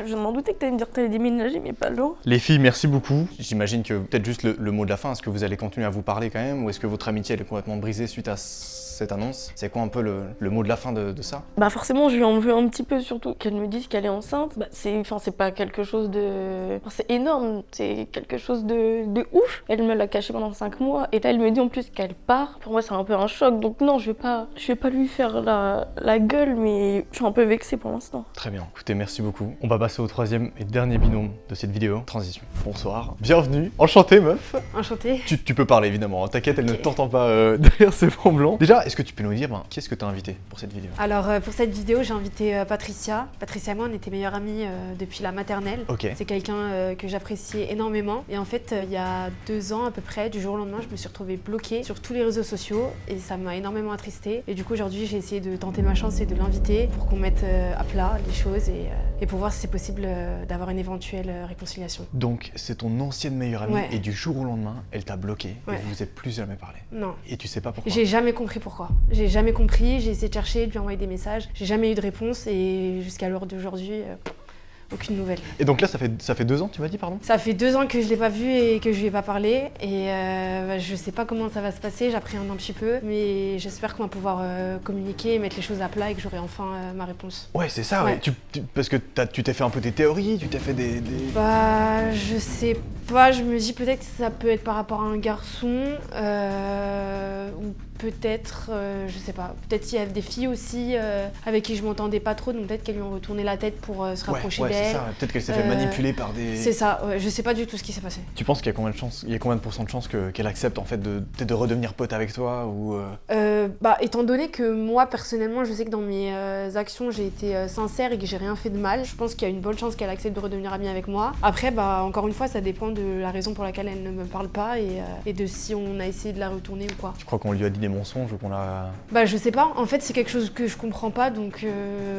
Speaker 6: Je m'en doutais que t'allais me dire que t'allais déménager, mais pas loin.
Speaker 1: Les filles, merci beaucoup. J'imagine que peut-être juste le mot de la fin, est-ce que vous allez continuer à vous parler quand même ou est-ce que votre amitié elle est complètement brisée suite à cette annonce? C'est quoi un peu le mot de la fin de ça?
Speaker 6: Bah forcément, je lui en veux un petit peu, surtout qu'elle me dise qu'elle est enceinte. Bah c'est pas quelque chose de... Enfin, c'est énorme, c'est quelque chose de ouf. Elle me l'a caché pendant 5 mois et là elle me dit en plus qu'elle part. Pour moi c'est un peu un choc, donc non, je vais pas lui faire la gueule, mais je suis un peu vexée pour l'instant.
Speaker 1: Très bien, écoutez, merci beaucoup. On va passer au troisième et dernier binôme de cette vidéo. Transition. Bonsoir. Bienvenue. Enchanté, meuf.
Speaker 3: Enchantée.
Speaker 1: Tu peux parler évidemment, hein. T'inquiète, elle ne t'entend pas derrière ses fronts blancs. Déjà, est-ce que tu peux nous dire qui est-ce que t'as invité pour cette vidéo?
Speaker 7: Alors pour cette vidéo, j'ai invité Patricia. Patricia et moi, on était meilleures amies depuis la maternelle.
Speaker 1: Ok.
Speaker 7: C'est quelqu'un que j'appréciais énormément. Et en fait, il y a 2 ans à peu près, du jour au lendemain, je me suis retrouvée bloquée sur tous les réseaux sociaux et ça m'a énormément attristée. Et du coup, aujourd'hui, j'ai essayé de tenter ma chance et de l'inviter pour qu'on mette à plat les choses et pour voir si c'est possible d'avoir une éventuelle réconciliation.
Speaker 1: Donc, c'est ton ancienne meilleure amie
Speaker 7: Ouais.
Speaker 1: et du jour au lendemain, elle t'a bloqué et
Speaker 7: Ouais.
Speaker 1: vous vous êtes plus jamais parlé.
Speaker 7: Non.
Speaker 1: Et tu sais pas pourquoi?
Speaker 7: J'ai jamais compris pourquoi. J'ai jamais compris, j'ai essayé de chercher, de lui envoyer des messages. J'ai jamais eu de réponse et jusqu'à l'heure d'aujourd'hui, aucune nouvelle.
Speaker 1: Et donc là, ça fait 2 ans, tu m'as dit, pardon?
Speaker 7: Ça fait 2 ans que je l'ai pas vu et que je lui ai pas parlé et je sais pas comment ça va se passer, j'appréhende un petit peu, mais j'espère qu'on va pouvoir communiquer, mettre les choses à plat et que j'aurai enfin ma réponse.
Speaker 1: Ouais, c'est ça, ouais.
Speaker 7: Ouais.
Speaker 1: Parce que tu t'es fait un peu des théories, tu t'es fait des...
Speaker 7: Bah, je sais pas, je me dis peut-être que ça peut être par rapport à un garçon ou peut-être, je sais pas, peut-être qu'il y a des filles aussi avec qui je m'entendais pas trop, donc peut-être qu'elles lui ont retourné la tête pour se rapprocher
Speaker 1: ouais, c'est
Speaker 7: d'elle.
Speaker 1: ça. Peut-être qu'elle s'est fait manipuler par des...
Speaker 7: C'est ça, ouais, je sais pas du tout ce qui s'est passé.
Speaker 1: Tu penses qu'il y a combien de pourcents de chances qu'elle accepte en fait de redevenir pote avec toi ou
Speaker 7: Bah, étant donné que moi personnellement je sais que dans mes actions j'ai été sincère et que j'ai rien fait de mal, je pense qu'il y a une bonne chance qu'elle accepte de redevenir amie avec moi. Après bah encore une fois ça dépend de la raison pour laquelle elle ne me parle pas et de si on a essayé de la retourner ou quoi.
Speaker 1: tu crois qu'on lui a dit des mensonges ou qu'on l'a...
Speaker 7: Bah je sais pas, en fait c'est quelque chose que je comprends pas donc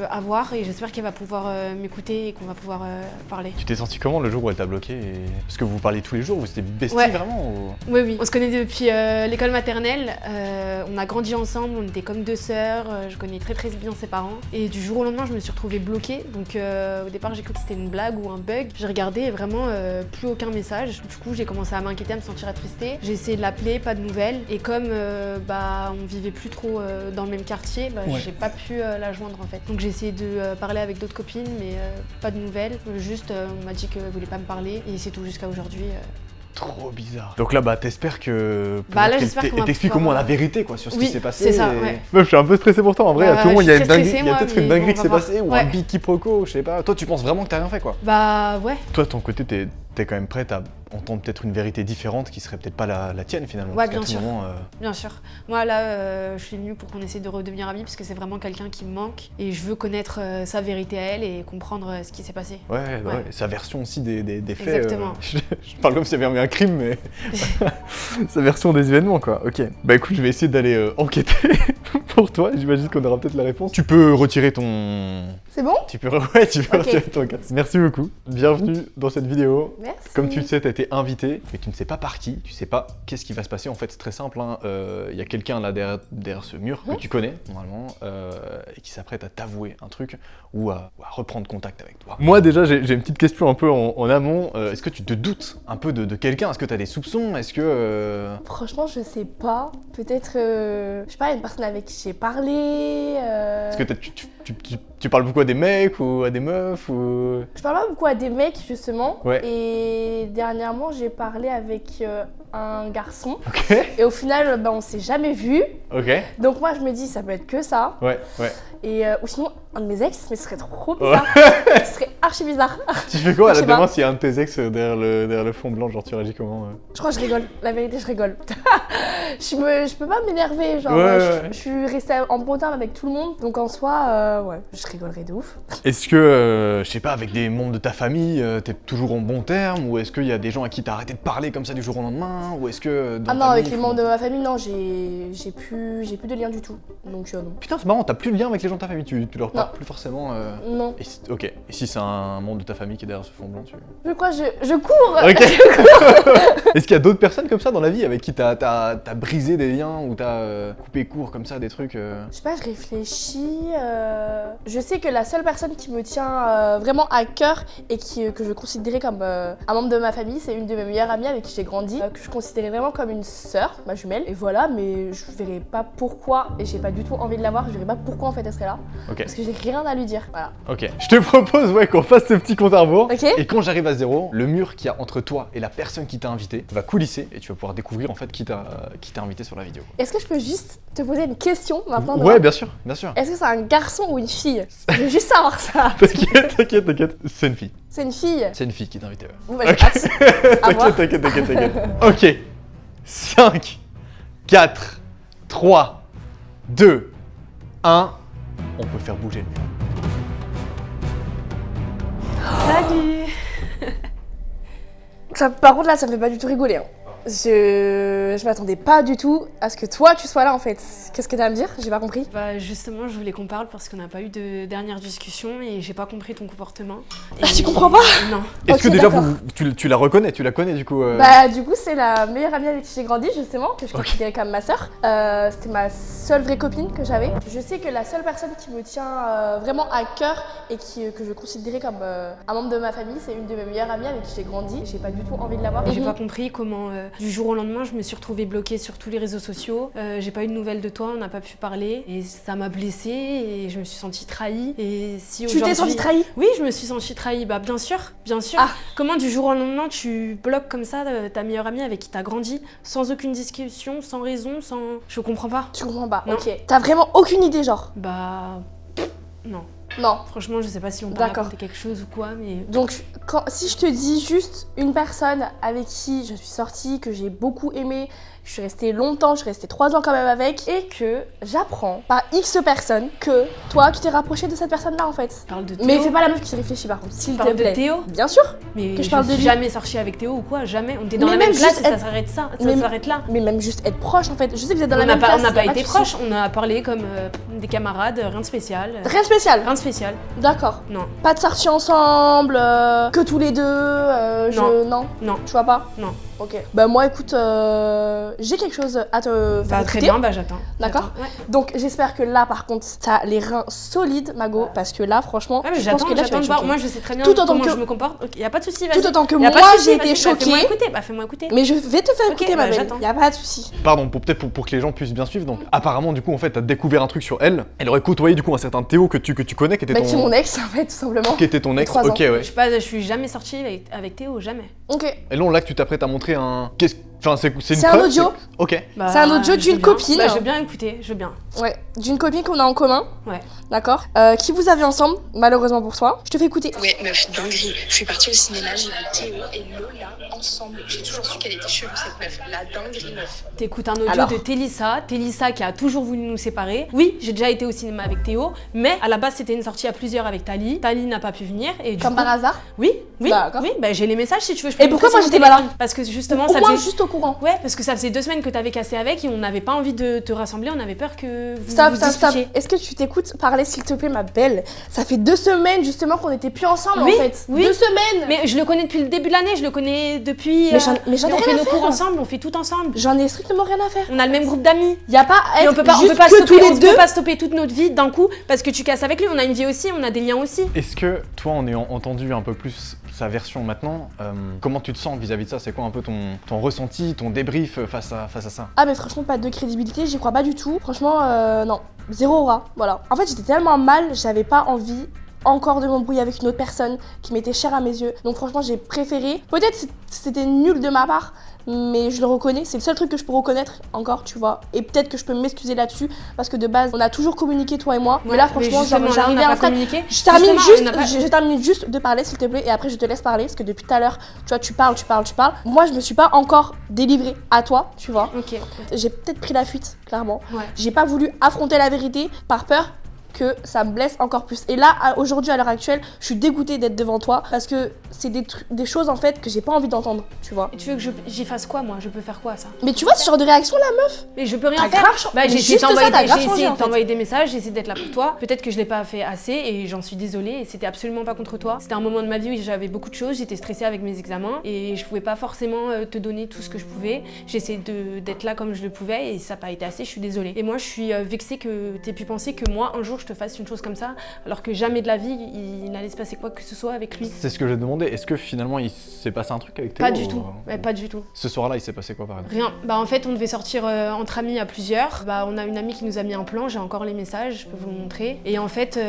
Speaker 7: à voir et j'espère qu'elle va pouvoir m'écouter et qu'on va pouvoir parler.
Speaker 1: Tu t'es senti comment le jour où elle t'a bloqué Parce que vous parliez tous les jours, vous étiez besties
Speaker 7: Ouais.
Speaker 1: vraiment ou...
Speaker 7: Oui, on se connaît depuis l'école maternelle, on a grandi ensemble, on était comme 2 sœurs, je connais très bien ses parents. Et du jour au lendemain, je me suis retrouvée bloquée, donc au départ j'ai cru que c'était une blague ou un bug. J'ai regardé et vraiment plus aucun message. Du coup j'ai commencé à m'inquiéter, à me sentir attristée. J'ai essayé de l'appeler, pas de nouvelles. Et comme bah, on vivait plus trop dans le même quartier, bah,
Speaker 1: Ouais.
Speaker 7: j'ai pas pu la joindre en fait. Donc j'ai essayé de parler avec d'autres copines, mais pas de nouvelles. Juste on m'a dit qu'elle voulait pas me parler et c'est tout jusqu'à aujourd'hui.
Speaker 1: Trop bizarre. Donc là, bah, t'espères que.
Speaker 7: Bah, là,
Speaker 1: qu'elle
Speaker 7: j'espère qu'on va
Speaker 1: t'explique au
Speaker 7: pouvoir-
Speaker 1: moins la vérité, quoi, sur ce
Speaker 7: Oui,
Speaker 1: qui s'est passé.
Speaker 7: c'est ça,
Speaker 1: et-
Speaker 7: ouais.
Speaker 1: Meuf, je suis un peu stressé pour toi, en vrai.
Speaker 7: Bah,
Speaker 1: à tout le monde, il y a
Speaker 7: je
Speaker 1: une
Speaker 7: suis très
Speaker 1: dinguerie,
Speaker 7: stressée,
Speaker 1: il y a
Speaker 7: moi,
Speaker 1: peut-être une
Speaker 7: mais
Speaker 1: dinguerie
Speaker 7: bon,
Speaker 1: qui
Speaker 7: on
Speaker 1: s'est
Speaker 7: va
Speaker 1: passée, ou
Speaker 7: voir.
Speaker 1: un
Speaker 7: Ouais.
Speaker 1: big quiproquo, je sais pas. Toi, tu penses vraiment que t'as rien fait, quoi.
Speaker 7: Bah ouais.
Speaker 1: Toi, de ton côté, t'es quand même prête à entendre peut-être une vérité différente qui serait peut-être pas la tienne, finalement.
Speaker 7: Ouais,
Speaker 1: parce qu'à
Speaker 7: bien
Speaker 1: tout
Speaker 7: sûr.
Speaker 1: moment,
Speaker 7: Bien sûr. Moi là, je suis venue pour qu'on essaie de redevenir amis parce que c'est vraiment quelqu'un qui me manque et je veux connaître sa vérité à elle et comprendre ce qui s'est passé.
Speaker 1: Ouais,
Speaker 7: Ouais.
Speaker 1: ouais, sa version aussi des faits.
Speaker 7: Exactement.
Speaker 1: Je parle comme s'il y avait eu un crime, mais sa version des événements, quoi. Ok. Bah écoute, je vais essayer d'aller enquêter pour toi. J'imagine qu'on aura peut-être la réponse. Tu peux retirer ton...
Speaker 6: C'est bon?
Speaker 1: Tu peux retirer
Speaker 6: Ok.
Speaker 1: ton casque. Merci beaucoup. Bienvenue dans cette vidéo.
Speaker 6: Merci.
Speaker 1: Comme tu le sais, t'as été invité, mais tu ne sais pas par qui, tu sais pas qu'est-ce qui va se passer. En fait, c'est très simple. Il y a quelqu'un là derrière ce mur que tu connais normalement et qui s'apprête à t'avouer un truc ou à reprendre contact avec toi. Moi, déjà, j'ai une petite question un peu en amont. Est-ce que tu te doutes un peu de quelqu'un? Est-ce que tu as des soupçons? Est-ce que.
Speaker 8: Franchement, je sais pas. Peut-être, je sais pas, une personne avec qui j'ai parlé.
Speaker 1: Est-ce que tu parles beaucoup à des mecs ou à des meufs ou...
Speaker 8: Je parle pas beaucoup à des mecs, justement.
Speaker 1: Ouais.
Speaker 8: Et dernièrement, j'ai parlé avec un garçon.
Speaker 1: Ok,
Speaker 8: Et au final, bah, on s'est jamais vus.
Speaker 1: ok.
Speaker 8: Donc moi, je me dis, ça peut être que ça.
Speaker 1: Ouais, ouais.
Speaker 8: Et ou sinon, un de mes ex, mais ce serait trop bizarre. Ce serait archi bizarre.
Speaker 1: Tu fais quoi à
Speaker 8: Je
Speaker 1: la
Speaker 8: sais pas.
Speaker 1: demande s'il y a un de tes ex derrière le fond blanc? Genre, tu réagis comment
Speaker 8: Je crois que je rigole. La vérité, je rigole. je peux pas m'énerver. Genre,
Speaker 1: Ouais,
Speaker 8: je,
Speaker 1: ouais.
Speaker 8: je suis restée en bon terme avec tout le monde. Donc en soi, ouais, je rigolerais de ouf.
Speaker 1: Est-ce que, je sais pas, avec des membres de ta famille, t'es toujours en bon terme? Ou est-ce qu'il y a des gens à qui t'as arrêté de parler comme ça du jour au lendemain? Ou est-ce que dans
Speaker 8: Ah non,
Speaker 1: ta
Speaker 8: avec
Speaker 1: vie,
Speaker 8: les
Speaker 1: faut-
Speaker 8: membres de ma famille, non, j'ai plus de lien du tout. Donc non.
Speaker 1: Putain, c'est marrant, t'as plus de lien avec les gens gens de ta famille, tu leur parles plus forcément
Speaker 8: Non.
Speaker 1: Ok, et si c'est un membre de ta famille qui est derrière ce fond blanc, tu...
Speaker 8: Je crois, je cours.
Speaker 1: Ok. Est-ce qu'il y a d'autres personnes comme ça dans la vie avec qui t'as brisé des liens ou t'as coupé court comme ça des trucs
Speaker 8: Je sais pas, je réfléchis. Je sais que la seule personne qui me tient vraiment à cœur et que je considérais comme un membre de ma famille, c'est une de mes meilleures amies avec qui j'ai grandi, que je considérais vraiment comme une sœur, ma jumelle. Et voilà, mais je verrais pas pourquoi, et j'ai pas du tout envie de la voir, je verrais pas pourquoi en fait elle serait là.
Speaker 1: Ok.
Speaker 8: Parce que j'ai rien à lui dire. Voilà.
Speaker 1: Ok. Je te propose qu'on fasse ce petit compte à rebours.
Speaker 8: Ok.
Speaker 1: Et quand j'arrive à 0, le mur qu'il y a entre toi et la personne qui t'a invité va coulisser et tu vas pouvoir découvrir en fait qui t'a invité sur la vidéo.
Speaker 8: Est-ce que je peux juste te poser une question maintenant?
Speaker 1: Ouais, bien sûr, bien sûr.
Speaker 8: Est-ce que c'est un garçon ou une fille? Je veux juste savoir ça.
Speaker 1: T'inquiète. C'est une fille.
Speaker 8: C'est une fille.
Speaker 1: C'est une fille qui t'a invité. Ouais.
Speaker 8: Bon, bah, j'ai hâte. À voir.
Speaker 1: T'inquiète. Ok. 5, 4, 3, 2, 1. On peut faire bouger le mur.
Speaker 8: Salut. Par contre là, ça me fait pas du tout rigoler. Hein. Je m'attendais pas du tout à ce que toi tu sois là en fait. Qu'est-ce que t'as à me dire? J'ai pas compris.
Speaker 7: Bah justement, je voulais qu'on parle parce qu'on n'a pas eu de dernière discussion et j'ai pas compris ton comportement.
Speaker 8: Ah, tu comprends pas?
Speaker 7: Non.
Speaker 1: Est-ce
Speaker 8: Ok,
Speaker 1: que déjà
Speaker 8: d'accord.
Speaker 1: tu la reconnais? Tu la connais du coup
Speaker 8: Bah du coup c'est la meilleure amie avec qui j'ai grandi justement, que je considérais comme ma sœur. C'était ma seule vraie copine que j'avais. Je sais que la seule personne qui me tient vraiment à cœur et que je considérais comme un membre de ma famille, c'est une de mes meilleures amies avec qui j'ai grandi. J'ai pas du tout envie de la voir.
Speaker 7: Et j'ai pas compris comment du jour au lendemain je me suis retrouvée bloquée sur tous les réseaux sociaux. J'ai pas eu de nouvelles de toi, on n'a pas pu parler et ça m'a blessée et je me suis sentie trahie. Et si
Speaker 8: Tu t'es sentie trahie?
Speaker 7: Oui, je me suis sentie trahie. Bah bien sûr.
Speaker 8: Ah.
Speaker 7: Comment du jour au lendemain tu bloques comme ça ta meilleure amie avec qui t'as grandi sans aucune discussion, sans raison, sans... Je comprends pas.
Speaker 8: Tu comprends pas?
Speaker 7: Non.
Speaker 8: Ok. T'as vraiment aucune idée genre?
Speaker 7: Bah non.
Speaker 8: Non.
Speaker 7: Franchement, je sais pas si on peut
Speaker 8: D'accord.
Speaker 7: raconter quelque chose ou quoi, mais...
Speaker 8: Donc, si je te dis juste une personne avec qui je suis sortie, que j'ai beaucoup aimé, je suis restée longtemps, je suis restée 3 ans quand même avec, et que j'apprends par X personnes que toi, tu t'es rapprochée de cette personne-là en fait.
Speaker 7: Parle de Théo.
Speaker 8: Mais fais pas la meuf qui réfléchit par contre, s'il te
Speaker 7: Parle de
Speaker 8: plaît.
Speaker 7: Théo.
Speaker 8: Bien sûr.
Speaker 7: Mais
Speaker 8: Que je
Speaker 7: je
Speaker 8: parle de
Speaker 7: suis
Speaker 8: lui.
Speaker 7: jamais sortie avec Théo ou quoi, jamais. On était dans
Speaker 8: Mais
Speaker 7: la
Speaker 8: même
Speaker 7: même classe
Speaker 8: juste
Speaker 7: et ça
Speaker 8: être-
Speaker 7: s'arrête ça,
Speaker 8: Mais-
Speaker 7: ça s'arrête là.
Speaker 8: Mais même juste être proche en fait. Je sais que vous êtes dans
Speaker 7: On
Speaker 8: la
Speaker 7: n'a
Speaker 8: même
Speaker 7: pas,
Speaker 8: classe.
Speaker 7: on n'a
Speaker 8: y a
Speaker 7: pas
Speaker 8: de
Speaker 7: été
Speaker 8: souci.
Speaker 7: proches, on a parlé comme des camarades, rien de spécial.
Speaker 8: Rien de spécial.
Speaker 7: Rien de spécial,
Speaker 8: D'accord.
Speaker 7: non.
Speaker 8: Pas de sortie ensemble, que tous les deux. Non.
Speaker 7: Non.
Speaker 8: Tu vois pas?
Speaker 7: Non.
Speaker 8: Ok. Bah moi écoute, j'ai quelque chose à te faire
Speaker 7: Bah très
Speaker 8: écouter.
Speaker 7: bien, bah j'attends.
Speaker 8: D'accord.
Speaker 7: J'attends. Ouais.
Speaker 8: Donc j'espère que là par contre t'as les reins solides Mago parce que là franchement
Speaker 7: Ouais, mais
Speaker 8: je pense que là tu vas
Speaker 7: j'attends
Speaker 8: être
Speaker 7: de voir.
Speaker 8: choquée.
Speaker 7: Moi je sais très bien
Speaker 8: Tout autant
Speaker 7: comment
Speaker 8: que-
Speaker 7: je me comporte. Ok, y a pas de souci, vas-y.
Speaker 8: Tout autant que
Speaker 7: Y a
Speaker 8: moi
Speaker 7: pas de souci,
Speaker 8: j'ai été
Speaker 7: vas-y, bah, fais-moi
Speaker 8: choquée.
Speaker 7: écouter, bah fais-moi écouter.
Speaker 8: Mais je vais te faire
Speaker 7: Ok,
Speaker 8: écouter
Speaker 7: bah,
Speaker 8: ma belle,
Speaker 7: j'attends.
Speaker 8: y a pas de souci.
Speaker 1: Pardon, peut-être pour que les gens puissent bien suivre. Donc, apparemment, du coup, en fait, t'as découvert un truc sur elle. Elle aurait côtoyé, du coup, un certain Théo que tu connais, qui était
Speaker 8: Bah qui est
Speaker 1: ton,
Speaker 8: mon ex en fait tout simplement.
Speaker 1: qui était ton ex.
Speaker 8: 3 ans.
Speaker 1: Ok, ouais.
Speaker 7: Je suis jamais sortie avec Théo, jamais.
Speaker 8: Ok.
Speaker 1: Et là, là que tu t'apprêtes à montrer un. Enfin, c'est une
Speaker 8: C'est un
Speaker 1: preuve,
Speaker 8: audio.
Speaker 1: Ok.
Speaker 7: Bah,
Speaker 8: C'est un audio
Speaker 7: je
Speaker 8: d'une
Speaker 7: veux bien.
Speaker 8: copine.
Speaker 7: Bah je veux bien écouter, je veux bien.
Speaker 8: Ouais, d'une copine qu'on a en commun.
Speaker 7: Ouais.
Speaker 8: D'accord. Qui vous avez ensemble, malheureusement pour toi. Je te fais écouter.
Speaker 9: Ouais, meuf, dinguerie. Je suis partie au cinéma, j'ai vu Théo et Lola ensemble. J'ai toujours su qu'elle était chelou, cette meuf. La dinguerie, meuf.
Speaker 7: T'écoutes un audio
Speaker 8: Alors.
Speaker 7: de Télissa qui a toujours voulu nous séparer. Oui, j'ai déjà été au cinéma avec Théo, mais à la base c'était une sortie à plusieurs avec Tali. Tali n'a pas pu venir et du
Speaker 8: Comme
Speaker 7: coup...
Speaker 8: par hasard.
Speaker 7: Oui,
Speaker 8: D'accord.
Speaker 7: bah j'ai les messages si tu veux. Je peux
Speaker 8: Et
Speaker 7: te
Speaker 8: pourquoi
Speaker 7: montrer
Speaker 8: moi
Speaker 7: sur
Speaker 8: j'étais
Speaker 7: mon
Speaker 8: pas là?
Speaker 7: téléphone. Parce que justement
Speaker 8: Au
Speaker 7: ça
Speaker 8: moins
Speaker 7: faisait...
Speaker 8: juste au courant.
Speaker 7: Ouais, parce que ça faisait 2 semaines que t'avais cassé avec et on n'avait pas envie de te rassembler, on avait peur que vous
Speaker 8: Stop,
Speaker 7: vous
Speaker 8: stop, stop.
Speaker 7: disputiez.
Speaker 8: Est-ce que tu t'écoutes parler s'il te plaît ma belle? Ça fait 2 semaines justement qu'on était plus ensemble
Speaker 7: Oui,
Speaker 8: en fait.
Speaker 7: oui.
Speaker 8: 2 semaines.
Speaker 7: Mais je le connais depuis le début de l'année, je le connais depuis...
Speaker 8: Mais j'en ai
Speaker 7: on
Speaker 8: rien
Speaker 7: fait
Speaker 8: à
Speaker 7: nos
Speaker 8: faire.
Speaker 7: cours ensemble, on fait tout ensemble.
Speaker 8: J'en ai strictement rien à faire.
Speaker 7: On a le même groupe d'amis.
Speaker 8: Y a pas à
Speaker 7: Et
Speaker 8: être
Speaker 7: on peut pas
Speaker 8: juste que
Speaker 7: stopper,
Speaker 8: tous les
Speaker 7: on
Speaker 8: deux.
Speaker 7: peut pas stopper toute notre vie d'un coup parce que tu casses avec lui. On a une vie aussi, on a des liens aussi.
Speaker 1: Est-ce que, toi, en ayant entendu un peu plus sa version maintenant, comment tu te sens vis-à-vis de ça? C'est quoi un peu ton ressenti, ton débrief face à ça?
Speaker 8: Ah mais franchement pas de crédibilité, j'y crois pas du tout. Franchement non, zéro aura, voilà. En fait j'étais tellement mal, j'avais pas envie encore de m'embrouiller avec une autre personne qui m'était chère à mes yeux. Donc franchement j'ai préféré, peut-être c'était nul de ma part, mais je le reconnais, c'est le seul truc que je peux reconnaître encore, tu vois. Et peut-être que je peux m'excuser là-dessus, parce que de base on a toujours communiqué toi et moi. Mais là franchement j'arrivais à un stade. Je termine juste de parler s'il te plaît, et après je te laisse parler, parce que depuis tout à l'heure, tu vois, tu parles. Moi je me suis pas encore délivrée à toi, tu vois.
Speaker 7: Ok.
Speaker 8: J'ai peut-être pris la fuite, clairement.
Speaker 7: Ouais.
Speaker 8: J'ai pas voulu affronter la vérité par peur que ça me blesse encore plus. Et là, aujourd'hui, à l'heure actuelle, je suis dégoûtée d'être devant toi parce que c'est des choses en fait que j'ai pas envie d'entendre, tu vois.
Speaker 7: Et tu veux que j'y fasse quoi, moi? Je peux faire quoi, ça?
Speaker 8: Mais tu vois ce genre de réaction là, meuf?
Speaker 7: Mais je peux rien
Speaker 8: T'as
Speaker 7: faire.
Speaker 8: grave
Speaker 7: Bah, j'ai
Speaker 8: mais
Speaker 7: essayé
Speaker 8: juste ça, t'as grave changé, en
Speaker 7: de
Speaker 8: fait.
Speaker 7: t'envoyer des messages, j'ai essayé d'être là pour toi. Peut-être que je l'ai pas fait assez et j'en suis désolée. Et c'était absolument pas contre toi. C'était un moment de ma vie où j'avais beaucoup de choses, j'étais stressée avec mes examens et je pouvais pas forcément te donner tout ce que je pouvais. J'ai essayé d'être là comme je le pouvais et ça n'a pas été assez, je suis désolée. Et moi, je suis vexée que t'aies pu penser que moi, un jour, je te fasse une chose comme ça, alors que jamais de la vie, il allait se passer quoi que ce soit avec lui.
Speaker 1: C'est ce que j'ai demandé. Est-ce que finalement il s'est passé un truc avec Théo?
Speaker 7: Pas du tout, ouais, pas du tout.
Speaker 1: Ce soir-là, il s'est passé quoi par exemple?
Speaker 7: Rien. Bah en fait, on devait sortir entre amis à plusieurs. Bah on a une amie qui nous a mis un plan, j'ai encore les messages, je peux vous le montrer. Et en fait,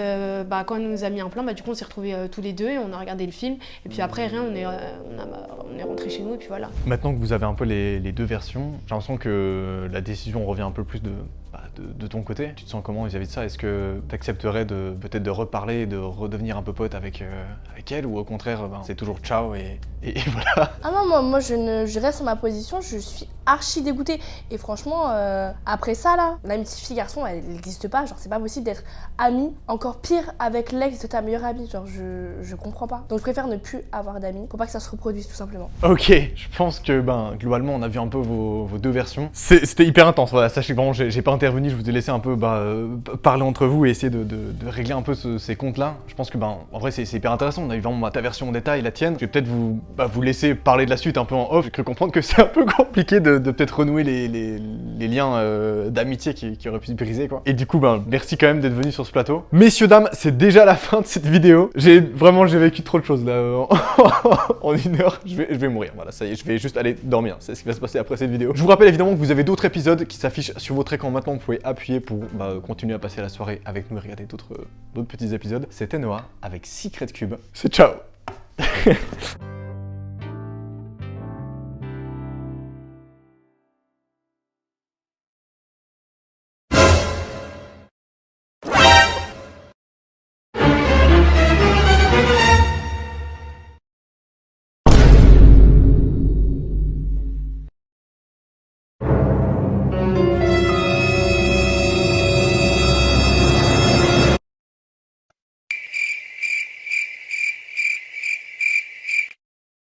Speaker 7: bah quand elle nous a mis un plan, bah du coup on s'est retrouvés tous les deux et on a regardé le film. Et puis après rien, on est rentrés chez nous et puis voilà.
Speaker 1: Maintenant que vous avez un peu les deux versions, j'ai l'impression que la décision revient un peu plus de ton côté. Tu te sens comment vis-à-vis de ça? Est-ce que tu accepterais peut-être de reparler, de redevenir un peu pote avec elle, ou au contraire, c'est toujours ciao et voilà?
Speaker 8: Ah non, moi je reste sur ma position, je suis archi dégoûtée. Et franchement, après ça là, l'amitié fille-garçon, elle n'existe pas. Genre, c'est pas possible d'être amie, encore pire avec l'ex de ta meilleure amie. Genre, je comprends pas. Donc, je préfère ne plus avoir d'amis pour pas que ça se reproduise, tout simplement.
Speaker 1: Ok, je pense que globalement, on a vu un peu vos deux versions. C'était hyper intense. Voilà, sachez que vraiment, j'ai pas intervenu, je vous ai laissé un peu parler entre vous et essayer de régler un peu ces comptes-là. Je pense que en vrai, c'est hyper intéressant. On a eu vraiment ta version en détail, la tienne. Je vais peut-être vous laisser parler de la suite un peu en off. J'ai cru comprendre que c'est un peu compliqué de peut-être renouer les liens d'amitié qui auraient pu se briser, quoi. Et du coup, merci quand même d'être venu sur ce plateau. Messieurs, dames, c'est déjà la fin de cette vidéo. J'ai vécu trop de choses là en 1 heure. Je vais mourir, voilà, ça y est, je vais juste aller dormir. C'est ce qui va se passer après cette vidéo. Je vous rappelle évidemment que vous avez d'autres épisodes qui s'affichent sur votre écran maintenant. Vous pouvez appuyer pour continuer à passer la soirée avec nous et regarder d'autres petits épisodes. C'était Noah avec Secret Cube. C'est ciao.